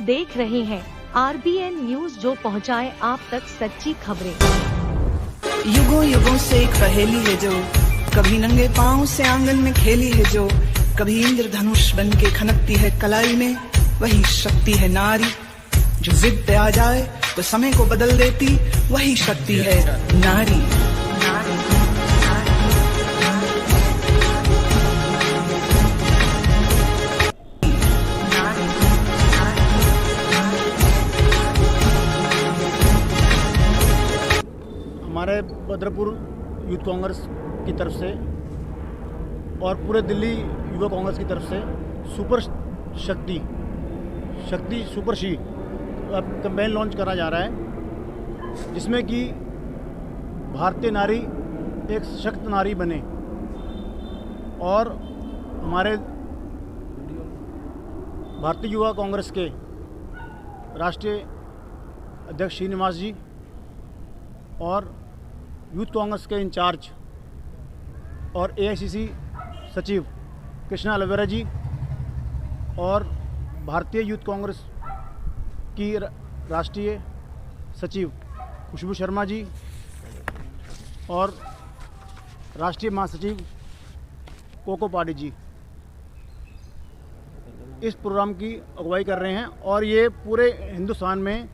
देख रहे हैं RBN न्यूज, जो पहुंचाए आप तक सच्ची खबरें। युगों युगों से एक पहेली है जो कभी नंगे पाँव से आंगन में खेली है, जो कभी इंद्रधनुष बन के खनकती है कलाई में, वही शक्ति है नारी। जो जिद पे आ जाए तो समय को बदल देती, वही शक्ति है नारी। हमारे बद्रपुर यूथ कांग्रेस की तरफ से और पूरे दिल्ली युवा कांग्रेस की तरफ से सुपर शक्ति सुपर शी कैंपेन लॉन्च करा जा रहा है, जिसमें कि भारतीय नारी एक सशक्त नारी बने। और हमारे भारतीय युवा कांग्रेस के राष्ट्रीय अध्यक्ष श्रीनिवास जी और यूथ कांग्रेस के इंचार्ज और AICC सचिव कृष्णा अलोवेरा जी और भारतीय यूथ कांग्रेस की राष्ट्रीय सचिव खुशबू शर्मा जी और राष्ट्रीय महासचिव कोको पाडी जी इस प्रोग्राम की अगुवाई कर रहे हैं और ये पूरे हिंदुस्तान में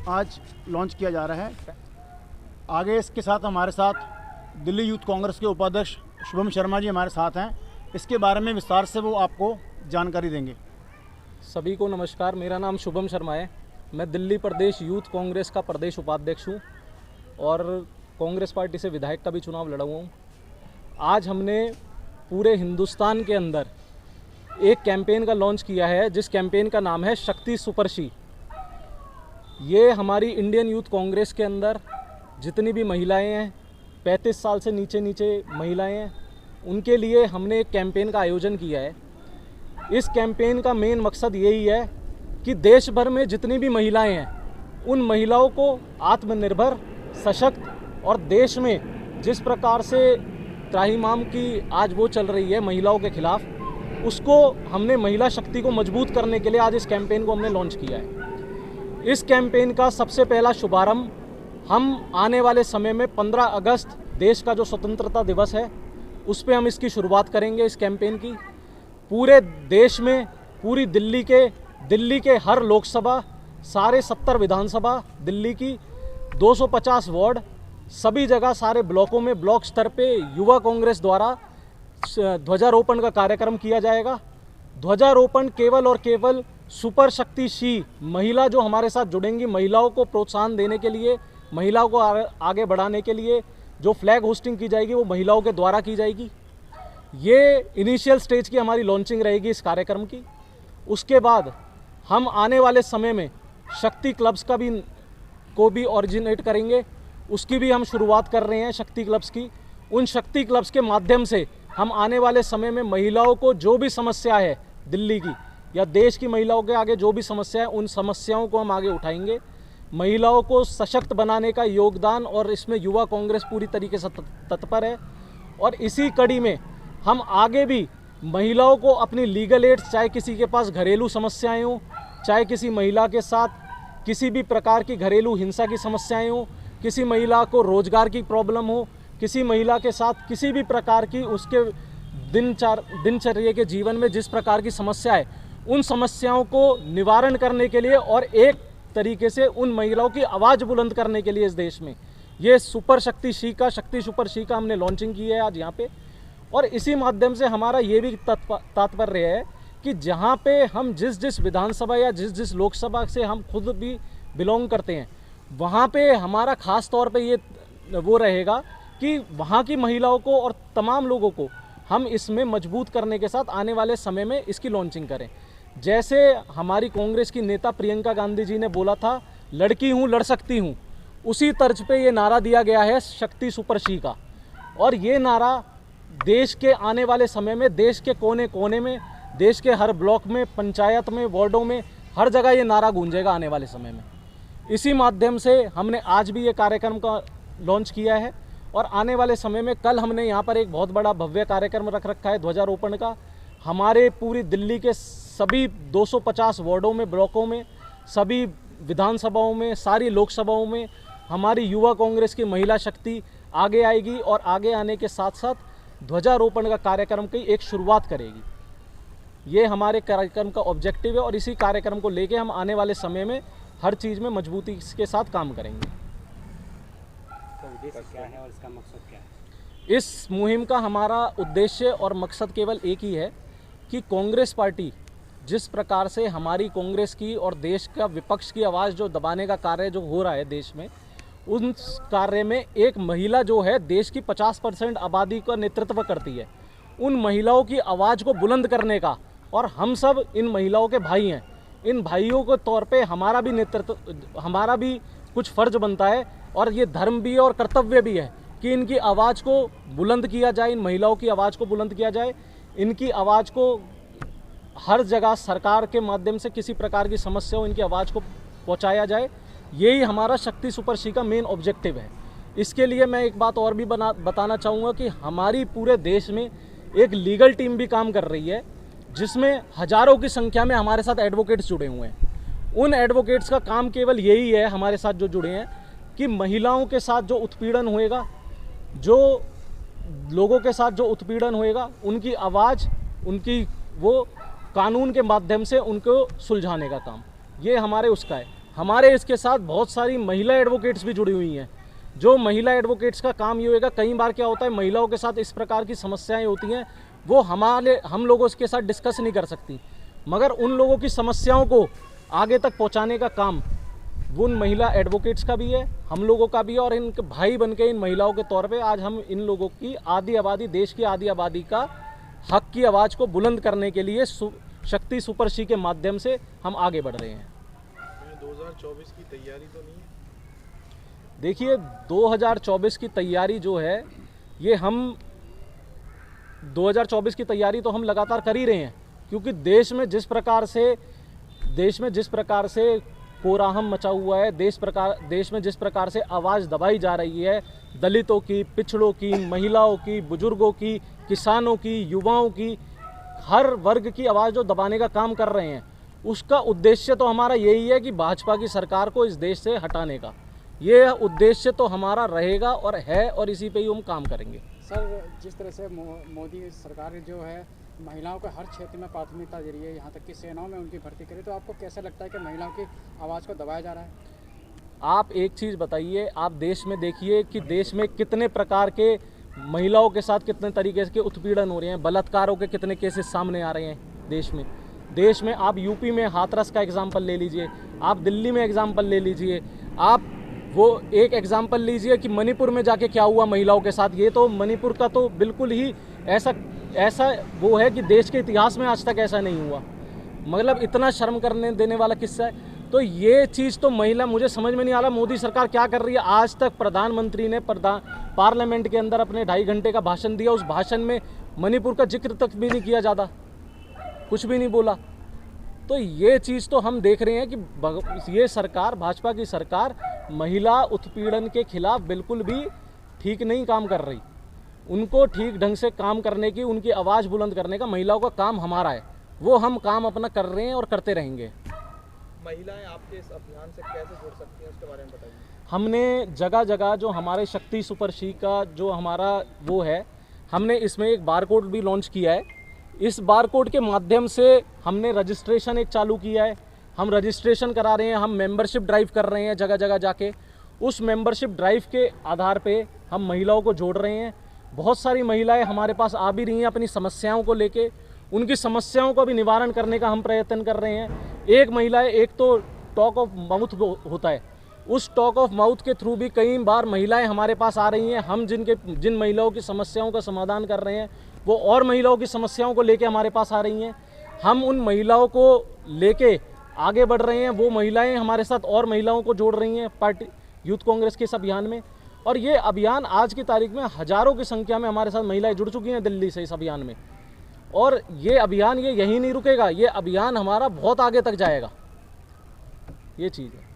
आज लॉन्च किया जा रहा है। आगे इसके साथ हमारे साथ दिल्ली यूथ कांग्रेस के उपाध्यक्ष शुभम शर्मा जी हमारे साथ हैं। इसके बारे में विस्तार से वो आपको जानकारी देंगे। सभी को नमस्कार, मेरा नाम शुभम शर्मा है। मैं दिल्ली प्रदेश यूथ कांग्रेस का प्रदेश उपाध्यक्ष हूँ और कांग्रेस पार्टी से विधायक का भी चुनाव लड़ा हुआ हूँ। आज हमने पूरे हिंदुस्तान के अंदर एक कैंपेन का लॉन्च किया है, जिस कैंपेन का नाम है शक्ति सुपर शी। ये हमारी इंडियन यूथ कांग्रेस के अंदर जितनी भी महिलाएं हैं, 35 साल से नीचे महिलाएं हैं, उनके लिए हमने एक कैंपेन का आयोजन किया है। इस कैंपेन का मेन मकसद यही है कि देश भर में जितनी भी महिलाएं हैं, उन महिलाओं को आत्मनिर्भर, सशक्त और देश में जिस प्रकार से त्राहिमाम की आज वो चल रही है महिलाओं के खिलाफ, उसको हमने महिला शक्ति को मजबूत करने के लिए आज इस कैंपेन को हमने लॉन्च किया है। इस कैंपेन का सबसे पहला शुभारंभ हम आने वाले समय में 15 अगस्त देश का जो स्वतंत्रता दिवस है उस पे हम इसकी शुरुआत करेंगे। इस कैंपेन की पूरे देश में, पूरी दिल्ली के हर लोकसभा, सारे 70 विधानसभा, दिल्ली की 250 वार्ड, सभी जगह सारे ब्लॉकों में ब्लॉक स्तर पे युवा कांग्रेस द्वारा ध्वजारोपण का कार्यक्रम किया जाएगा। ध्वजारोपण केवल और केवल सुपर शक्ति शी महिला जो हमारे साथ जुड़ेंगी, महिलाओं को प्रोत्साहन देने के लिए, महिलाओं को आगे बढ़ाने के लिए जो फ्लैग होस्टिंग की जाएगी वो महिलाओं के द्वारा की जाएगी। ये इनिशियल स्टेज की हमारी लॉन्चिंग रहेगी इस कार्यक्रम की। उसके बाद हम आने वाले समय में शक्ति क्लब्स को भी ऑरिजिनेट करेंगे। उसकी भी हम शुरुआत कर रहे हैं शक्ति क्लब्स की। उन शक्ति क्लब्स के माध्यम से हम आने वाले समय में महिलाओं को जो भी समस्या है दिल्ली की या देश की महिलाओं के आगे जो भी समस्या है, उन समस्याओं को हम आगे उठाएंगे। महिलाओं को सशक्त बनाने का योगदान और इसमें युवा कांग्रेस पूरी तरीके से तत्पर है। और इसी कड़ी में हम आगे भी महिलाओं को अपनी लीगल एड्स, चाहे किसी के पास घरेलू समस्याएं हों, चाहे किसी महिला के साथ किसी भी प्रकार की घरेलू हिंसा की समस्याएं हों, किसी महिला को रोजगार की प्रॉब्लम हो, किसी महिला के साथ किसी भी प्रकार की उसके दिनचर्या के जीवन में जिस प्रकार की समस्या है, उन समस्याओं को निवारण करने के लिए और एक तरीके से उन महिलाओं की आवाज़ बुलंद करने के लिए इस देश में ये सुपर शक्ति सुपर शी का हमने लॉन्चिंग की है आज यहाँ पे। और इसी माध्यम से हमारा ये भी तात्पर्य है कि जहाँ पे हम जिस विधानसभा या जिस लोकसभा से हम खुद भी बिलोंग करते हैं, वहाँ पे हमारा ख़ास तौर पे ये वो रहेगा कि वहाँ की महिलाओं को और तमाम लोगों को हम इसमें मजबूत करने के साथ आने वाले समय में इसकी लॉन्चिंग करें। जैसे हमारी कांग्रेस की नेता प्रियंका गांधी जी ने बोला था, लड़की हूँ लड़ सकती हूँ, उसी तर्ज पे ये नारा दिया गया है शक्ति सुपर शी का। और ये नारा देश के आने वाले समय में देश के कोने कोने में, देश के हर ब्लॉक में, पंचायत में, वार्डों में, हर जगह ये नारा गूंजेगा आने वाले समय में। इसी माध्यम से हमने आज भी ये कार्यक्रम का लॉन्च किया है और आने वाले समय में कल हमने यहाँ पर एक बहुत बड़ा भव्य कार्यक्रम रख रखा है ध्वजारोपण का। हमारे पूरी दिल्ली के सभी 250 वार्डों में, ब्लॉकों में सभी विधानसभाओं में, सारी लोकसभाओं में हमारी युवा कांग्रेस की महिला शक्ति आगे आएगी और आगे आने के साथ साथ ध्वजारोपण का कार्यक्रम की एक शुरुआत करेगी। ये हमारे कार्यक्रम का ऑब्जेक्टिव है और इसी कार्यक्रम को लेके हम आने वाले समय में हर चीज़ में मजबूती के साथ काम करेंगे। तो उद्देश्य क्या है और इसका मकसद क्या है? इस मुहिम का हमारा उद्देश्य और मकसद केवल एक ही है कि कांग्रेस पार्टी जिस प्रकार से हमारी कांग्रेस की और देश का विपक्ष की आवाज़ जो दबाने का कार्य जो हो रहा है देश में, उस कार्य में एक महिला जो है देश की 50% आबादी का नेतृत्व करती है, उन महिलाओं की आवाज़ को बुलंद करने का, और हम सब इन महिलाओं के भाई हैं, इन भाइयों के तौर पे हमारा भी नेतृत्व, हमारा भी कुछ फ़र्ज बनता है और ये धर्म भी है और कर्तव्य भी है कि इनकी आवाज़ को बुलंद किया जाए, इन महिलाओं की आवाज़ को बुलंद किया जाए, इनकी आवाज़ को हर जगह सरकार के माध्यम से किसी प्रकार की समस्या हो इनकी आवाज़ को पहुंचाया जाए। यही हमारा शक्ति सुपर सी का मेन ऑब्जेक्टिव है। इसके लिए मैं एक बात और भी बताना चाहूँगा कि हमारी पूरे देश में एक लीगल टीम भी काम कर रही है, जिसमें हज़ारों की संख्या में हमारे साथ एडवोकेट्स जुड़े हुए हैं। उन एडवोकेट्स का काम केवल यही है, हमारे साथ जो जुड़े हैं, कि महिलाओं के साथ जो उत्पीड़न होएगा, जो लोगों के साथ जो उत्पीड़न होएगा, उनकी आवाज़, उनकी वो कानून के माध्यम से उनको सुलझाने का काम, ये हमारे उसका है। हमारे इसके साथ बहुत सारी महिला एडवोकेट्स भी जुड़ी हुई हैं। जो महिला एडवोकेट्स का काम ये होगा, कई बार क्या होता है महिलाओं के साथ इस प्रकार की समस्याएं होती हैं, वो हम लोगों के साथ डिस्कस नहीं कर सकती, मगर उन लोगों की समस्याओं को आगे तक पहुंचाने का काम वो उन महिला एडवोकेट्स का भी है, हम लोगों का भी है। और इन भाई बन के इन महिलाओं के तौर पे आज हम इन लोगों की आधी आबादी, देश की आधी आबादी का हक की आवाज़ को बुलंद करने के लिए शक्ति सुपर सी के माध्यम से हम आगे बढ़ रहे हैं। 2024 की तैयारी तो नहीं है? देखिए, 2024 की तैयारी जो है, ये हम 2024 की तैयारी तो हम लगातार कर ही रहे हैं, क्योंकि देश में जिस प्रकार से कोलाहल मचा हुआ है, देश में जिस प्रकार से आवाज़ दबाई जा रही है, दलितों की, पिछड़ों की, महिलाओं की, बुजुर्गों की, किसानों की, युवाओं की, हर वर्ग की आवाज़ जो दबाने का काम कर रहे हैं, उसका उद्देश्य तो हमारा यही है कि भाजपा की सरकार को इस देश से हटाने का। ये उद्देश्य तो हमारा रहेगा और है, और इसी पे ही हम काम करेंगे। सर, जिस तरह से मोदी सरकार जो है महिलाओं को हर क्षेत्र में प्राथमिकता दे रही है, यहाँ तक कि सेनाओं में उनकी भर्ती करे, तो आपको कैसा लगता है कि महिलाओं की आवाज़ को दबाया जा रहा है? आप एक चीज़ बताइए, आप देश में देखिए कि देश में कितने प्रकार के महिलाओं के साथ कितने तरीके के उत्पीड़न हो रहे हैं, बलात्कारों के कितने केसेस सामने आ रहे हैं देश में। आप यूपी में हाथरस का एग्जाम्पल ले लीजिए, आप दिल्ली में एग्जाम्पल ले लीजिए, आप वो एक एग्जाम्पल लीजिए कि मणिपुर में जाके क्या हुआ महिलाओं के साथ। ये तो मणिपुर का तो बिल्कुल ही ऐसा वो है कि देश के इतिहास में आज तक ऐसा नहीं हुआ, मतलब इतना शर्म करने देने वाला किस्सा है। तो ये चीज़ तो मुझे समझ में नहीं आ रहा मोदी सरकार क्या कर रही है। आज तक प्रधानमंत्री ने पार्लियामेंट के अंदर अपने 2.5 घंटे का भाषण दिया, उस भाषण में मणिपुर का जिक्र तक भी नहीं किया जाता, कुछ भी नहीं बोला। तो ये चीज़ तो हम देख रहे हैं कि ये सरकार, भाजपा की सरकार, महिला उत्पीड़न के खिलाफ बिल्कुल भी ठीक नहीं काम कर रही। उनको ठीक ढंग से काम करने की, उनकी आवाज़ बुलंद करने का महिलाओं का काम हमारा है, वो हम काम अपना कर रहे हैं और करते रहेंगे। महिलाएं आपके इस अभियान से कैसे जुड़ सकती हैं, उसके बारे में बताइए। हमने जगह जगह जो हमारे शक्ति सुपर सी का जो हमारा वो है, हमने इसमें एक बारकोड भी लॉन्च किया है। इस बारकोड के माध्यम से हमने रजिस्ट्रेशन एक चालू किया है, हम रजिस्ट्रेशन करा रहे हैं, हम मेंबरशिप ड्राइव कर रहे हैं जगह जगह जाके। उस मेंबरशिप ड्राइव के आधार पे हम महिलाओं को जोड़ रहे हैं। बहुत सारी महिलाएं हमारे पास आ भी रही हैं अपनी समस्याओं को लेके, उनकी समस्याओं का भी निवारण करने का हम प्रयत्न कर रहे हैं। एक तो टॉक ऑफ माउथ होता है, उस टॉक ऑफ माउथ के थ्रू भी कई बार महिलाएं हमारे पास आ रही हैं। हम जिन महिलाओं की समस्याओं का समाधान कर रहे हैं, वो और महिलाओं की समस्याओं को लेके हमारे पास आ रही हैं। हम उन महिलाओं को लेके आगे बढ़ रहे हैं, वो महिलाएं हमारे साथ और महिलाओं को जोड़ रही हैं पार्टी यूथ कांग्रेस के इस अभियान में। और ये अभियान आज की तारीख में हज़ारों की संख्या में हमारे साथ महिलाएं जुड़ चुकी हैं दिल्ली से इस अभियान में। और ये अभियान यहीं नहीं रुकेगा, ये अभियान हमारा बहुत आगे तक जाएगा, ये चीज़ है।